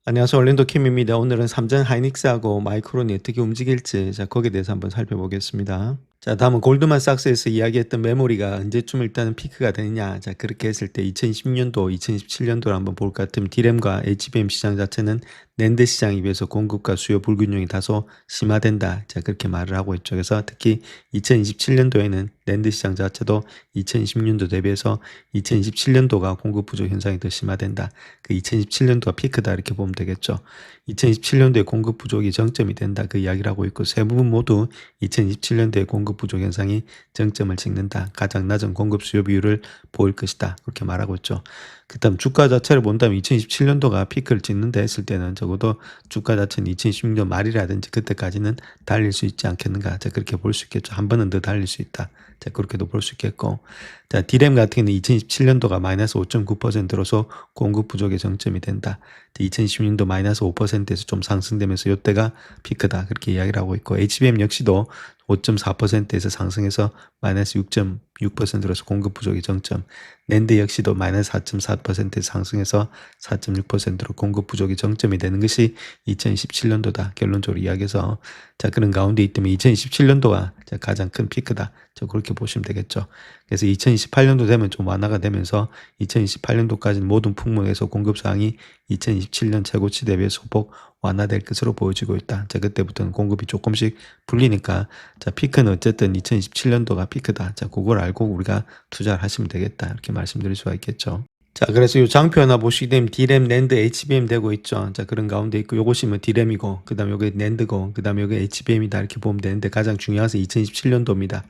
안녕하세요. 얼랜도 킴입니다. 오늘은 삼성 하이닉스하고 마이크론이 어떻게 움직일지 거기에 대해서 한번 살펴보겠습니다. 다음은 골드만삭스에서 이야기했던 메모리가 언제쯤 일단은 피크가 되느냐. 그렇게 했을 때 2010년도, 2017년도를 한번 볼 것 같으면 D램과 HBM 시장 자체는 낸드 시장에 비해서 공급과 수요 불균형이 다소 심화된다. 그렇게 말을 하고 있죠. 그래서 특히 2027년도에는 낸드 시장 자체도 2020년도 대비해서 2027년도가 공급 부족 현상이 더 심화된다. 그 2017년도가 피크다 이렇게 보면 되겠죠. 2017년도에 공급 부족이 정점이 된다 그 이야기를 하고 있고 세 부분 모두 2027년도에 공급 부족 현상이 정점을 찍는다. 가장 낮은 공급 수요 비율을 보일 것이다. 그렇게 말하고 있죠. 그다음 주가 자체를 본다면 2017년도가 피크를 찍는다 했을 때는 적어도 주가 자체는 2016년 말이라든지 그때까지는 달릴 수 있지 않겠는가. 그렇게 볼 수 있겠죠. 한 번은 더 달릴 수 있다. 그렇게도 볼 수 있겠고. D램 같은 경우는 2017년도가 마이너스 5.9%로서 공급 부족의 정점이 된다. 2016년도 마이너스 5%에서 좀 상승되면서 이때가 피크다. 그렇게 이야기를 하고 있고 HBM 역시도 5.4%에서 상승해서 마이너스 6.6%로서 공급 부족의 정점. 낸드 역시도 마이너스 4.4%에서 상승해서 4.6%로 공급 부족의 정점이 되는 것이 2017년도다. 결론적으로 이야기해서 그런 가운데 있다면 2017년도가 가장 큰 피크다. 그렇게 보시면 되겠죠. 그래서 2028년도 되면 좀 완화가 되면서 2028년도까지는 모든 품목에서 공급 사항이 2027년 최고치 대비해 소폭 완화될 것으로 보여지고 있다. 그때부터는 공급이 조금씩 풀리니까 피크는 어쨌든 2027년도가 피크다. 그걸 알고 우리가 투자를 하시면 되겠다. 이렇게 말씀드릴 수가 있겠죠. 그래서 이 장표 하나 보시게 되면 D램, 낸드, HBM 되고 있죠. 그런 가운데 있고 요것이 뭐 D램이고 그다음에 요게 낸드고 그다음에 요게 HBM이다 이렇게 보면 되는데 가장 중요한 것은 2027년도입니다.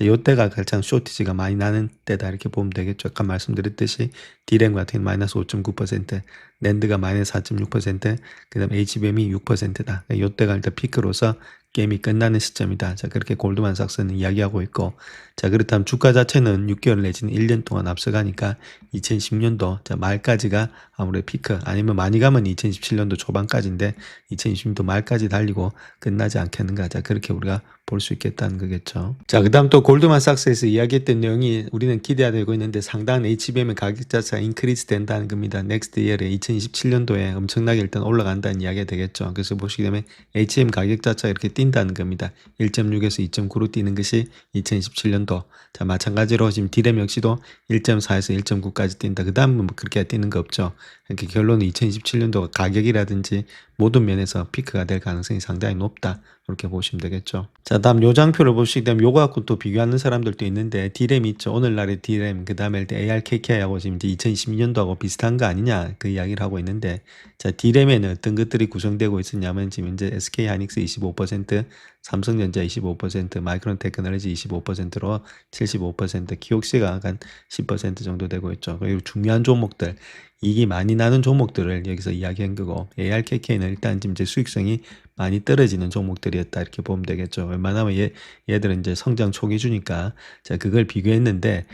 요때가 가장 쇼티지가 많이 나는 때다 이렇게 보면 되겠죠. 아까 말씀드렸듯이 D램 같은 경우는 마이너스 5.9%, 낸드가 마이너스 4.6%, 그다음에 HBM이 6%다. 요때가 일단 피크로서 게임이 끝나는 시점이다. 그렇게 골드만삭스는 이야기하고 있고, 그렇다면 주가 자체는 6개월 내지는 1년 동안 앞서가니까 2010년도 말까지가 아무래도 피크, 아니면 많이 가면 2017년도 초반까지인데 2020년도 말까지 달리고 끝나지 않겠는가. 그렇게 우리가 볼 수 있겠다는 거겠죠. 그다음 또 골드만삭스에서 이야기했던 내용이 우리는 기대되고 있는데 상당한 HBM의 가격 자체가 인크리스 된다는 겁니다. 넥스트 이어에 2027년도에 엄청나게 일단 올라간다는 이야기가 되겠죠. 그래서 보시게 되면 HBM 가격 자체가 이렇게 뛴다는 겁니다. 1.6에서 2.9로 뛰는 것이 2027년도. 마찬가지로 지금 D램 역시도 1.4에서 1.9까지 뛴다. 그 다음은 뭐 그렇게 뛰는 거 없죠. 그러니까 결론은 2027년도 가격이라든지 모든 면에서 피크가 될 가능성이 상당히 높다. 그렇게 보시면 되겠죠. 다음 요 장표를 보시게 되면 요거 갖고 또 비교하는 사람들도 있는데 D램 있죠. 오늘날의 D램, 그 다음에 ARKK하고 지금 이제 2012년도하고 비슷한 거 아니냐 그 이야기를 하고 있는데 D램에는 어떤 것들이 구성되고 있었냐면 지금 이제 SK하이닉스 25%, 삼성전자 25%, 마이크론 테크놀로지 25%로 75%, 키옥시가 한 10% 정도 되고 있죠. 그리고 중요한 종목들, 이익이 많이 나는 종목들을 여기서 이야기한 거고 ARKK는 일단 지금 이제 수익성이 많이 떨어지는 종목들이었다 이렇게 보면 되겠죠. 웬만하면 얘들은 이제 성장 초기주니까 그걸 비교했는데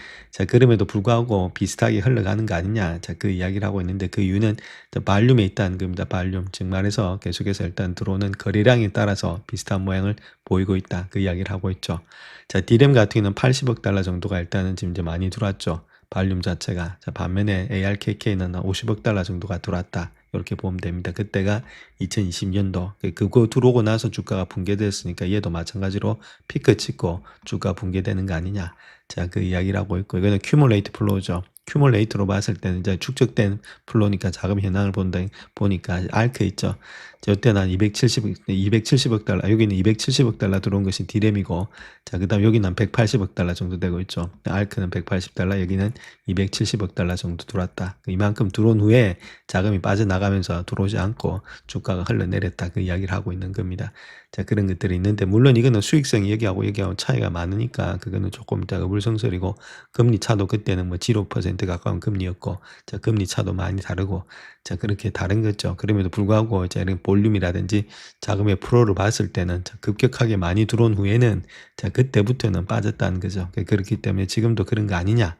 그럼에도 불구하고 비슷하게 흘러가는 거 아니냐 그 이야기를 하고 있는데 그 이유는 발륨에 있다는 겁니다. 발륨 즉 말해서 계속해서 일단 들어오는 거래량에 따라서 비슷한 모양을 보이고 있다 그 이야기를 하고 있죠. D램 같은 경우는 80억 달러 정도가 일단은 지금 이제 많이 들어왔죠. 발륨 자체가. 반면에 ARKK는 50억 달러 정도가 들어왔다. 이렇게 보면 됩니다. 그때가 2020년도. 그거 들어오고 나서 주가가 붕괴됐으니까 얘도 마찬가지로 피크 찍고 주가 붕괴되는 거 아니냐. 그 이야기를 하고 있고, 이거는 큐뮬레이트 플로우죠. 큐뮬레이트로 봤을 때는 이제 축적된 플로우니까 자금 현황을 보니까 알크 있죠. 이때는 한 270억 달러, 여기는 270억 달러 들어온 것이 D램이고, 그 다음 여기는 한 180억 달러 정도 되고 있죠. 알크는 180달러, 여기는 270억 달러 정도 들어왔다. 이만큼 들어온 후에 자금이 빠져나가면서 들어오지 않고 주가가 흘러내렸다. 그 이야기를 하고 있는 겁니다. 그런 것들이 있는데, 물론 이거는 수익성이 여기하고 차이가 많으니까, 그거는 조금 이따 어불성설이고, 금리 차도 그때는 뭐 0% 가까운 금리였고, 금리 차도 많이 다르고, 그렇게 다른 거죠. 그럼에도 불구하고, 이런 볼륨이라든지 자금의 프로를 봤을 때는 급격하게 많이 들어온 후에는, 그때부터는 빠졌다는 거죠. 그렇기 때문에 지금도 그런 거 아니냐.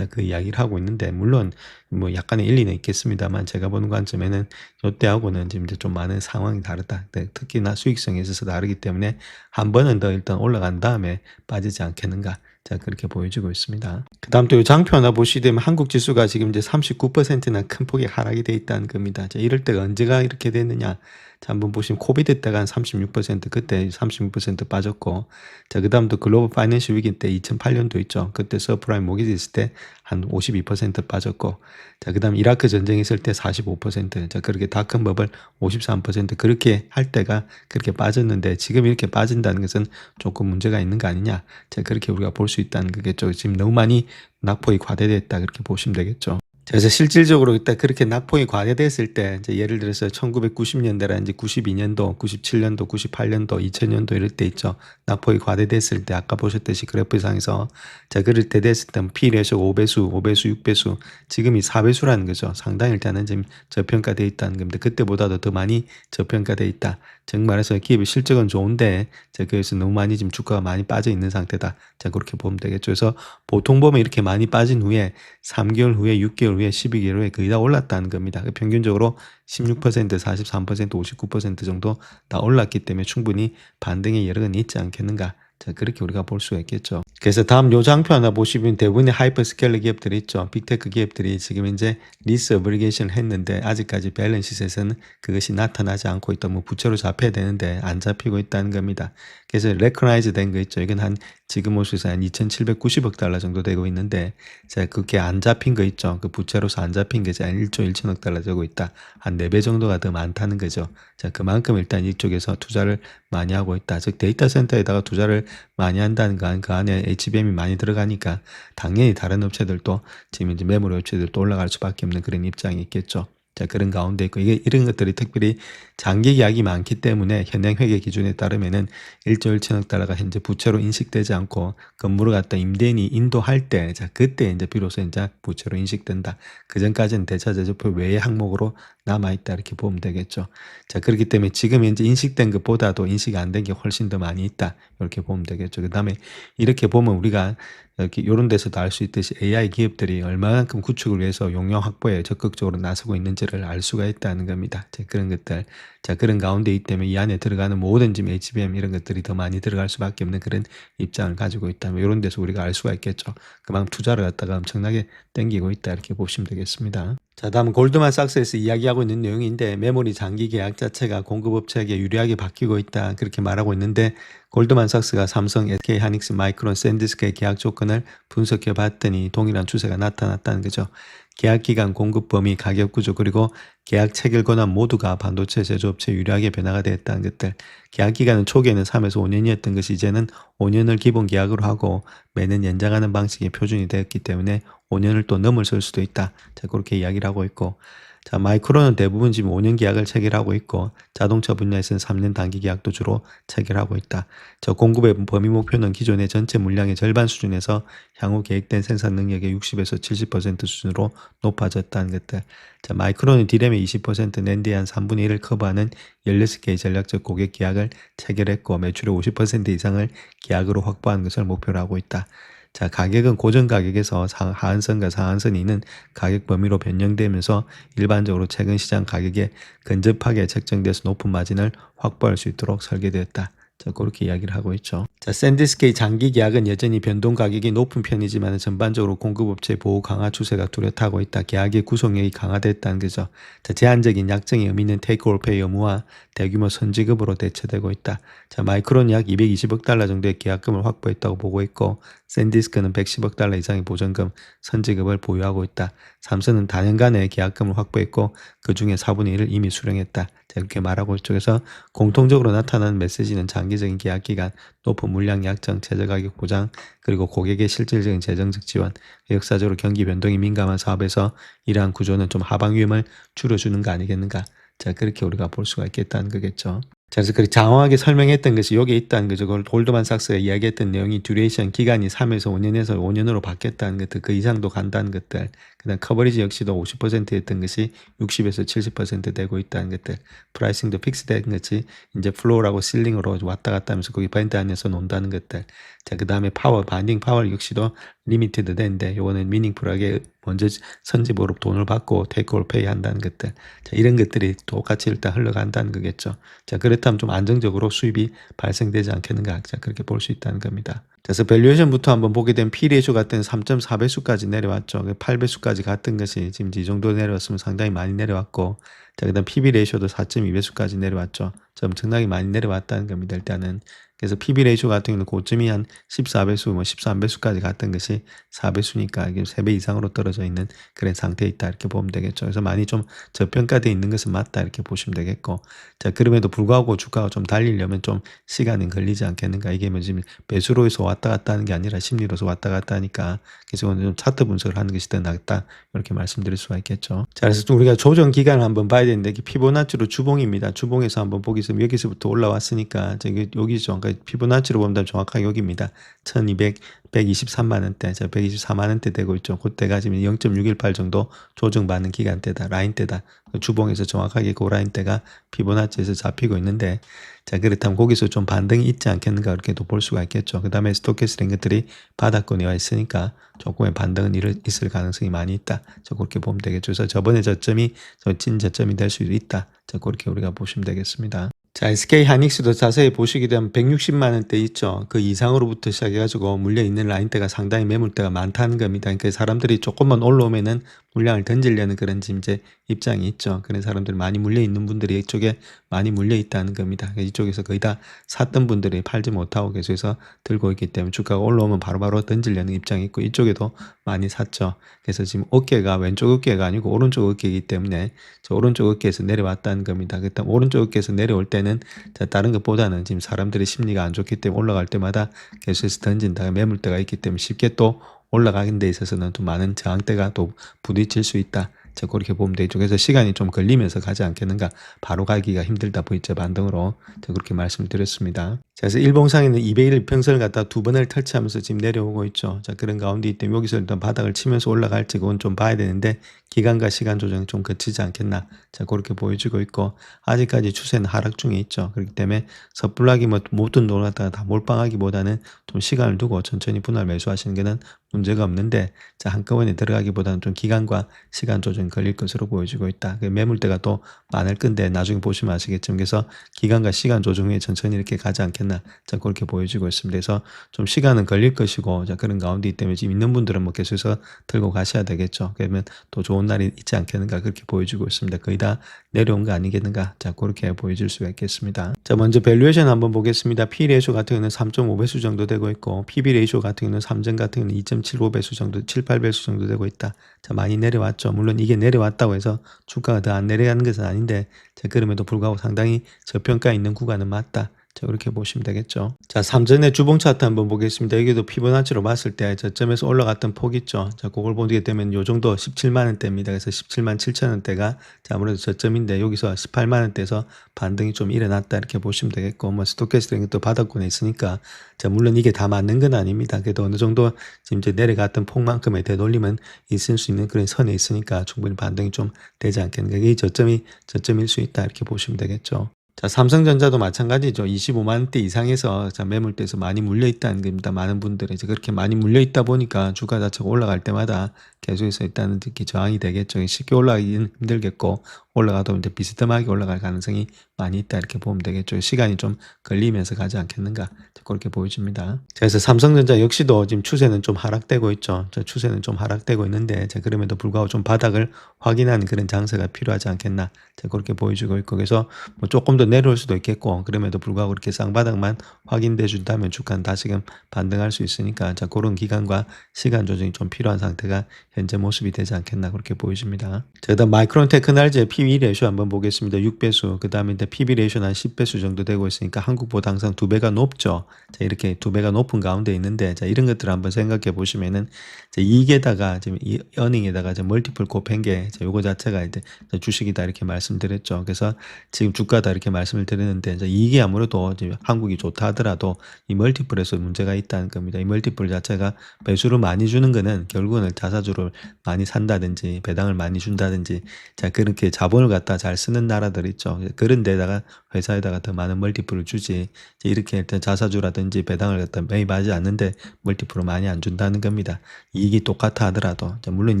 그 이야기를 하고 있는데, 물론, 뭐 약간의 일리는 있겠습니다만, 제가 보는 관점에는 이때하고는 지금 이제 좀 많은 상황이 다르다. 특히나 수익성에 있어서 다르기 때문에 한 번은 더 일단 올라간 다음에 빠지지 않겠는가. 자, 그렇게 보여지고 있습니다. 그다음 또 이 장표 하나 보시게 되면 한국 지수가 지금 이제 39%나 큰 폭의 하락이 돼 있다는 겁니다. 자, 이럴 때가 언제가 이렇게 됐느냐? 자, 한번 보시면 코비드 때가 한 36% 그때 36% 빠졌고, 자, 그다음 또 글로벌 파이낸셜 위기 때 2008년도 있죠. 그때 서프라임 모기지 있을 때 한 52% 빠졌고, 자, 그다음 이라크 전쟁 있을 때 45%, 자, 그렇게 닷컴 버블 53% 그렇게 할 때가 그렇게 빠졌는데 지금 이렇게 빠진다는 것은 조금 문제가 있는 거 아니냐? 자, 그렇게 우리가 볼 수 있다는 거겠죠. 지금 너무 많이 낙폭이 과대됐다 그렇게 보시면 되겠죠. 자, 그래서 실질적으로 일단 그렇게 낙폭이 과대됐을 때 이제 예를 들어서 1990년대라든지 92년도, 97년도, 98년도, 2000년도 이럴 때 있죠. 낙폭이 과대됐을 때 아까 보셨듯이 그래프상에서 자, 그럴 때 됐을 때 P 레이쇼 5배수, 5배수, 6배수 지금이 4배수라는 거죠. 상당히 일단은 지금 저평가되어 있다는 겁니다. 그때보다도 더 많이 저평가되어 있다. 즉 말해서 기업의 실적은 좋은데 자, 그래서 너무 많이 지금 주가가 많이 빠져 있는 상태다. 자, 그렇게 보면 되겠죠. 그래서 보통 보면 이렇게 많이 빠진 후에 3개월 후에 6개월 후에 12개월 후에 거의 다 올랐다는 겁니다. 평균적으로 16%, 43%, 59% 정도 다 올랐기 때문에 충분히 반등의 여력은 있지 않겠는가. 자, 그렇게 우리가 볼 수가 있겠죠. 그래서 다음 요 장표 하나 보시면 대부분의 하이퍼스케일러 기업들이 있죠. 빅테크 기업들이 지금 이제 리스 어브리게이션을 했는데 아직까지 밸런스시트에서는 그것이 나타나지 않고 있다. 뭐 부채로 잡혀야 되는데 안 잡히고 있다는 겁니다. 그래서 레커나이즈 된 거 있죠. 이건 한 지금 모습에서 한 2,790억 달러 정도 되고 있는데 자, 그게 안 잡힌 거 있죠. 그 부채로서 안 잡힌 게 한 1조 1천억 달러 되고 있다. 한 4배 정도가 더 많다는 거죠. 자, 그만큼 일단 이쪽에서 투자를 많이 하고 있다. 즉 데이터 센터에다가 투자를 많이 한다는 건 그 안에 HBM이 많이 들어가니까 당연히 다른 업체들도 지금 이제 메모리 업체들도 올라갈 수밖에 없는 그런 입장이 있겠죠. 자, 그런 가운데 있고 이게 이런 것들이 특별히 장기 계약이 많기 때문에 현행 회계 기준에 따르면은 1조 1천억 달러가 현재 부채로 인식되지 않고 건물을 갖다 임대인이 인도할 때, 자, 그때 이제 비로소 이제 부채로 인식된다. 그 전까지는 대차 제조표 외의 항목으로 남아있다. 이렇게 보면 되겠죠. 자, 그렇기 때문에 지금 현재 인식된 것보다도 인식이 안 된 게 훨씬 더 많이 있다. 이렇게 보면 되겠죠. 그 다음에 이렇게 보면 우리가 이렇게 이런 데서도 알 수 있듯이 AI 기업들이 얼마만큼 구축을 위해서 용역 확보에 적극적으로 나서고 있는지를 알 수가 있다는 겁니다. 자, 그런 것들. 자, 그런 가운데 있기 때문에 이 안에 들어가는 모든 지금 HBM 이런 것들이 더 많이 들어갈 수밖에 없는 그런 입장을 가지고 있다. 뭐 이런 데서 우리가 알 수가 있겠죠. 그만큼 투자를 갖다가 엄청나게 땡기고 있다. 이렇게 보시면 되겠습니다. 자, 다음은 골드만삭스에서 이야기하고 있는 내용인데 메모리 장기 계약 자체가 공급업체에게 유리하게 바뀌고 있다. 그렇게 말하고 있는데 골드만삭스가 삼성, SK 하이닉스, 마이크론, 샌디스크의 계약 조건을 분석해 봤더니 동일한 추세가 나타났다는 거죠. 계약 기간, 공급 범위, 가격 구조 그리고 계약 체결 권한 모두가 반도체 제조업체에 유리하게 변화가 되었다는 것들. 계약 기간은 초기에는 3에서 5년이었던 것이 이제는 5년을 기본 계약으로 하고 매년 연장하는 방식이 표준이 되었기 때문에 5년을 또 넘어설 수도 있다. 자, 그렇게 이야기를 하고 있고. 자, 마이크론은 대부분 지금 5년 계약을 체결하고 있고 자동차 분야에서는 3년 단기 계약도 주로 체결하고 있다. 저 공급의 범위 목표는 기존의 전체 물량의 절반 수준에서 향후 계획된 생산 능력의 60에서 70% 수준으로 높아졌다는 것들. 자, 마이크론은 D램의 20%, 낸드의 한 3분의 1을 커버하는 16개의 전략적 고객 계약을 체결했고 매출의 50% 이상을 계약으로 확보하는 것을 목표로 하고 있다. 자, 가격은 고정 가격에서 하한선과 상한선이 있는 가격 범위로 변경되면서 일반적으로 최근 시장 가격에 근접하게 책정돼서 높은 마진을 확보할 수 있도록 설계되었다. 자, 그렇게 이야기를 하고 있죠. 자, 샌디스크의 장기 계약은 여전히 변동 가격이 높은 편이지만 전반적으로 공급업체 보호 강화 추세가 뚜렷하고 있다. 계약의 구성력이 강화됐다는 거죠. 자, 제한적인 약정의 의미 있는 테이크올페이 의무와 대규모 선지급으로 대처되고 있다. 자, 마이크론 약 220억 달러 정도의 계약금을 확보했다고 보고 있고 샌디스크는 110억 달러 이상의 보전금, 선지급을 보유하고 있다. 삼성은 단연간의 계약금을 확보했고 그 중에 4분의 1을 이미 수령했다. 자, 이렇게 말하고 있죠. 그래서 공통적으로 나타나는 메시지는 장기적인 계약 기간, 높은 물량 약정, 최저가격 보장, 그리고 고객의 실질적인 재정적 지원, 역사적으로 경기 변동이 민감한 사업에서 이러한 구조는 좀 하방 위험을 줄여주는 거 아니겠는가. 자, 그렇게 우리가 볼 수가 있겠다는 거겠죠. 자, 그래서 그렇게 장황하게 설명했던 것이 여기에 있다는 거죠. 그걸 골드만삭스가 이야기했던 내용이 듀레이션 기간이 3에서 5년에서 5년으로 바뀌었다는 것들, 그 이상도 간다는 것들, 그다음 커버리지 역시도 50%였던 것이 60에서 70% 되고 있다는 것들, 프라이싱도 픽스된 것이 이제 플로어라고 실링으로 왔다 갔다 하면서 거기 밴드 안에서 논다는 것들. 자, 그다음에 파워, 바인딩 파워 역시도 리미티드 된데 요거는 미닝풀하게 먼저 선지보로 돈을 받고 테이크올 페이 한다는 것들. 자, 이런 것들이 똑같이 일단 흘러간다는 거겠죠. 자, 그렇다면 좀 안정적으로 수입이 발생되지 않겠는가. 자, 그렇게 볼 수 있다는 겁니다. 자, 그래서 밸류에이션부터 한번 보게 되면 P 레이쇼 같은 3.4배수까지 내려왔죠. 8배수까지 갔던 것이 지금 이 정도 내려왔으면 상당히 많이 내려왔고, 자, 그다음 PB 레이쇼도 4.2배수까지 내려왔죠. 엄청나게 많이 내려왔다는 겁니다. 일단은. 그래서 PB 레이쇼 같은 경우는 고점이 한 14배수, 뭐 13배수까지 갔던 것이 4배수니까 이게 3배 이상으로 떨어져 있는 그런 상태에 있다. 이렇게 보면 되겠죠. 그래서 많이 좀 저평가되어 있는 것은 맞다. 이렇게 보시면 되겠고. 자, 그럼에도 불구하고 주가가 좀 달리려면 좀 시간은 걸리지 않겠는가. 이게 뭐 지금 배수로에서 왔다 갔다 하는 게 아니라 심리로서 왔다 갔다 하니까 그래서 오늘 좀 차트 분석을 하는 것이 더 낫다. 이렇게 말씀드릴 수가 있겠죠. 자, 그래서 또 우리가 조정 기간을 한번 봐야 되는데 피보나치로 주봉입니다. 주봉에서 한번 보겠습니다. 여기서부터 올라왔으니까 여기죠. 그러니까 피보나치로 보면 정확하게 여기입니다. 1200, 123만 원대, 124만 원대 되고 있죠. 그때가 지금 0.618 정도 조정받는 기간대다, 라인대다. 주봉에서 정확하게 그 라인대가 피보나치에서 잡히고 있는데, 자, 그렇다면 거기서 좀 반등이 있지 않겠는가 그렇게도 볼 수가 있겠죠. 그 다음에 스토캐스트 이런 것들이 바닥권에 와 있으니까 조금의 반등은 있을 가능성이 많이 있다. 자, 그렇게 보면 되겠죠. 그래서 저번에 저점이 찐 저점이 될 수 있다. 자, 그렇게 우리가 보시면 되겠습니다. 자, SK 하이닉스도 자세히 보시게 되면 160만 원대 있죠. 그 이상으로부터 시작해가지고 물려 있는 라인대가 상당히 매물대가 많다는 겁니다. 그러니까 사람들이 조금만 올라오면은 물량을 던지려는 그런 지금 이제 입장이 있죠. 그런 사람들이 많이 물려 있는 분들이 이쪽에 많이 물려 있다는 겁니다. 이쪽에서 거의 다 샀던 분들이 팔지 못하고 계속해서 들고 있기 때문에 주가가 올라오면 바로바로 던지려는 입장이 있고 이쪽에도 많이 샀죠. 그래서 지금 어깨가 왼쪽 어깨가 아니고 오른쪽 어깨이기 때문에 저 오른쪽 어깨에서 내려왔다는 겁니다. 그다음 오른쪽 어깨에서 내려올 때는 자, 다른 것보다는 지금 사람들의 심리가 안 좋기 때문에 올라갈 때마다 계속해서 던진다가 매물대가 있기 때문에 쉽게 또 올라가는 데 있어서는 또 많은 저항대가 또 부딪힐 수 있다. 자, 그렇게 보면 되죠. 그래서 시간이 좀 걸리면서 가지 않겠는가. 바로 가기가 힘들다 보이죠. 반등으로. 자, 그렇게 말씀을 드렸습니다. 자, 그래서 일봉상에는 200일 평선을 갖다 두 번을 터치하면서 지금 내려오고 있죠. 자, 그런 가운데 있기 여기서 일단 바닥을 치면서 올라갈지 그건 좀 봐야 되는데 기간과 시간 조정이 좀 거치지 않겠나. 자, 그렇게 보여지고 있고 아직까지 추세는 하락 중에 있죠. 그렇기 때문에 섣불하게 뭐 모든 돈을 갖다가 다 몰빵하기보다는 좀 시간을 두고 천천히 분할 매수하시는 게는 문제가 없는데 자, 한꺼번에 들어가기보다는 좀 기간과 시간 조정이 걸릴 것으로 보여지고 있다. 매물대가 또 많을 건데 나중에 보시면 아시겠지만 그래서 기간과 시간 조정 후에 천천히 이렇게 가지 않겠나. 자, 그렇게 보여지고 있습니다. 그래서 좀 시간은 걸릴 것이고 자, 그런 가운데 때문에 지금 있는 분들은 뭐 계속해서 들고 가셔야 되겠죠. 그러면 또 좋은 날이 있지 않겠는가 그렇게 보여지고 있습니다. 거의 다 내려온 거 아니겠는가. 자, 그렇게 보여질 수가 있겠습니다. 자, 먼저 밸류에이션 한번 보겠습니다. P 레이쇼 같은 경우는 3.5배수 정도 되고 있고 PB 레이쇼 같은 경우는 삼전 같은 경우는 2.75배수 정도, 7, 8배수 정도 되고 있다. 자, 많이 내려왔죠. 물론 이게 내려왔다고 해서 주가가 더 안 내려가는 것은 아닌데 자, 그럼에도 불구하고 상당히 저평가 있는 구간은 맞다. 자, 그렇게 보시면 되겠죠. 자, 삼전의 주봉 차트 한번 보겠습니다. 여기도 피보나치로 봤을 때 저점에서 올라갔던 폭 있죠. 자, 그걸 보게 되면 요 정도 17만 원대입니다. 그래서 17만 7천 원대가 자, 아무래도 저점인데 여기서 18만 원대에서 반등이 좀 일어났다 이렇게 보시면 되겠고 뭐 스토캐스트 또 바닥권에 있으니까 자, 물론 이게 다 맞는 건 아닙니다. 그래도 어느 정도 지금 이제 내려갔던 폭만큼의 되돌림은 있을 수 있는 그런 선에 있으니까 충분히 반등이 좀 되지 않겠는가. 이 저점일 수 있다 이렇게 보시면 되겠죠. 자, 삼성전자도 마찬가지죠. 25만 원대 이상에서 자, 매물대에서 많이 물려 있다는 겁니다. 많은 분들이 이제 그렇게 많이 물려 있다 보니까 주가 자체가 올라갈 때마다 계속해서 일단은 특히 저항이 되겠죠. 쉽게 올라가기는 힘들겠고 올라가도 이제 비스듬하게 올라갈 가능성이 많이 있다 이렇게 보면 되겠죠. 시간이 좀 걸리면서 가지 않겠는가 그렇게 보여집니다. 자, 그래서 삼성전자 역시도 지금 추세는 좀 하락되고 있죠. 자, 추세는 좀 하락되고 있는데 자, 그럼에도 불구하고 좀 바닥을 확인하는 그런 장세가 필요하지 않겠나 자, 그렇게 보여주고 있고 그래서 뭐 조금 더 내려올 수도 있겠고 그럼에도 불구하고 이렇게 쌍바닥만 확인돼 준다면 주가는 다시금 반등할 수 있으니까 자, 그런 기간과 시간 조정이 좀 필요한 상태가 현재 모습이 되지 않겠나 그렇게 보여집니다. 자, 그다음 마이크론 테크놀지의 PB 레이쇼 한번 보겠습니다. 6배수 그 다음에 PB 레이쇼는 한 10배수 정도 되고 있으니까 한국보다 항상 2배가 높죠. 자, 이렇게 2배가 높은 가운데 있는데 자, 이런 것들을 한번 생각해 보시면은 자, 이익에다가 지금 이 어닝에다가 멀티플 곱한 게 요거 자체가 이제 주식이다 이렇게 말씀드렸죠. 그래서 지금 주가다 이렇게 말씀을 드렸는데 이게 아무래도 한국이 좋다 하더라도 이 멀티플에서 문제가 있다는 겁니다. 이 멀티플 자체가 매수를 많이 주는 거는 결국은 자사주를 많이 산다든지 배당을 많이 준다든지 자, 그렇게 자본을 갖다 잘 쓰는 나라들 있죠. 그런 데다가 회사에다가 더 많은 멀티플을 주지. 이제 이렇게 일단 자사주라든지 배당을 갖다 매입하지 않는데 멀티플을 많이 안 준다는 겁니다. 이익이 똑같아 하더라도. 자, 물론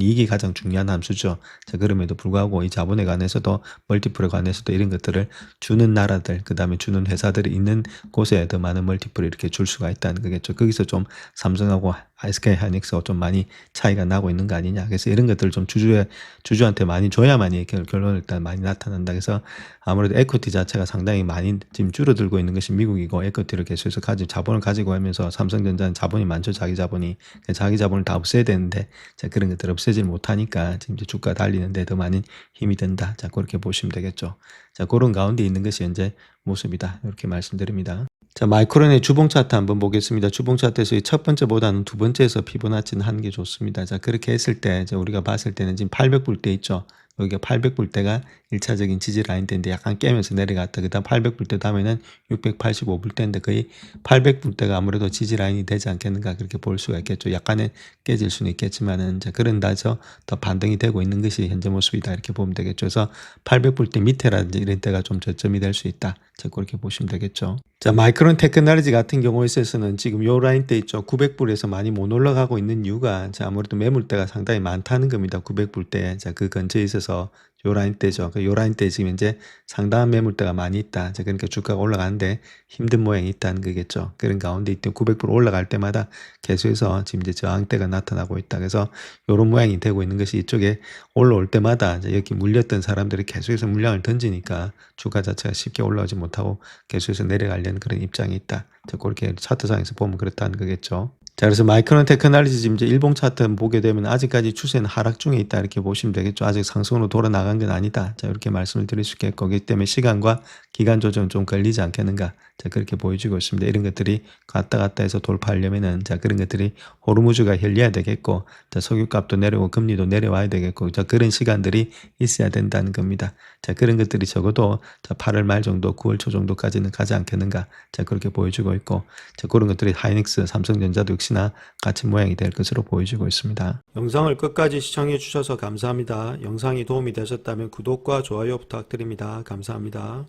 이익이 가장 중요한 함수죠. 자, 그럼에도 불구하고 이 자본에 관해서도 멀티플에 관해서도 이런 것들을 주는 나라들, 그 다음에 주는 회사들이 있는 곳에 더 많은 멀티플을 이렇게 줄 수가 있다는 거겠죠. 거기서 좀 삼성하고 SK 하이닉스가 좀 많이 차이가 나고 있는 거 아니냐. 그래서 이런 것들을 좀 주주한테 많이 줘야만이 결론을 일단 많이 나타난다. 그래서 아무래도 에쿼티 자체가 상당히 많이 지금 줄어들고 있는 것이 미국이고, 에쿼티를 계속해서 자본을 가지고 하면서 삼성전자는 자본이 많죠. 자기 자본이. 자기 자본을 다 없애야 되는데, 자, 그런 것들을 없애질 못하니까 지금 이제 주가 달리는데 더 많은 힘이 든다. 자, 그렇게 보시면 되겠죠. 자, 그런 가운데 있는 것이 현재 모습이다. 이렇게 말씀드립니다. 자, 마이크론의 주봉 차트 한번 보겠습니다. 주봉 차트에서 이 첫 번째보다는 두 번째에서 피보나치는 하는 게 좋습니다. 자, 그렇게 했을 때, 우리가 봤을 때는 지금 800불대 있죠. 여기가 800불대가 1차적인 지지 라인대인데 약간 깨면서 내려갔다. 그 다음 800불대 다음에는 685불대인데 거의 800불대가 아무래도 지지 라인이 되지 않겠는가 그렇게 볼 수가 있겠죠. 약간은 깨질 수는 있겠지만은, 자, 그런 데서 더 반등이 되고 있는 것이 현재 모습이다. 이렇게 보면 되겠죠. 그래서 800불대 밑에라든지 이런 때가 좀 저점이 될 수 있다. 자, 그렇게 보시면 되겠죠. 자, 마이크론 테크놀로지 같은 경우에 있어서는 지금 요 라인대 있죠. 900불에서 많이 못 올라가고 있는 이유가, 자, 아무래도 매물대가 상당히 많다는 겁니다. 900불대. 자, 그 근처에 있어서 요 라인대죠. 요 라인대 지금 이제 상당한 매물대가 많이 있다. 자, 그러니까 주가가 올라가는데 힘든 모양이 있다는 거겠죠. 그런 가운데 있던 900불 올라갈 때마다 계속해서 지금 이제 저항대가 나타나고 있다. 그래서 요런 모양이 되고 있는 것이 이쪽에 올라올 때마다 이제 여기 물렸던 사람들이 계속해서 물량을 던지니까 주가 자체가 쉽게 올라오지 못하고 계속해서 내려가려는 그런 입장이 있다. 자, 그렇게 차트상에서 보면 그렇다는 거겠죠. 자, 그래서 마이크론 테크놀로지 지금 이제 일봉 차트 보게 되면 아직까지 추세는 하락 중에 있다. 이렇게 보시면 되겠죠. 아직 상승으로 돌아 나간 건 아니다. 자, 이렇게 말씀을 드릴 수 있겠고, 그렇기 때문에 시간과 기간 조정은 좀 걸리지 않겠는가. 자, 그렇게 보여지고 있습니다. 이런 것들이 갔다 갔다 해서 돌파하려면은, 자, 그런 것들이 호르무즈가 열려야 되겠고, 자, 석유값도 내려오고 금리도 내려와야 되겠고, 자, 그런 시간들이 있어야 된다는 겁니다. 자, 그런 것들이 적어도 자, 8월 말 정도, 9월 초 정도까지는 가지 않겠는가. 자, 그렇게 보여지고 있고, 자, 그런 것들이 하이닉스, 삼성전자도 역시나 같은 모양이 될 것으로 보여지고 있습니다. 영상을 끝까지 시청해 주셔서 감사합니다. 영상이 도움이 되셨다면 구독과 좋아요 부탁드립니다. 감사합니다.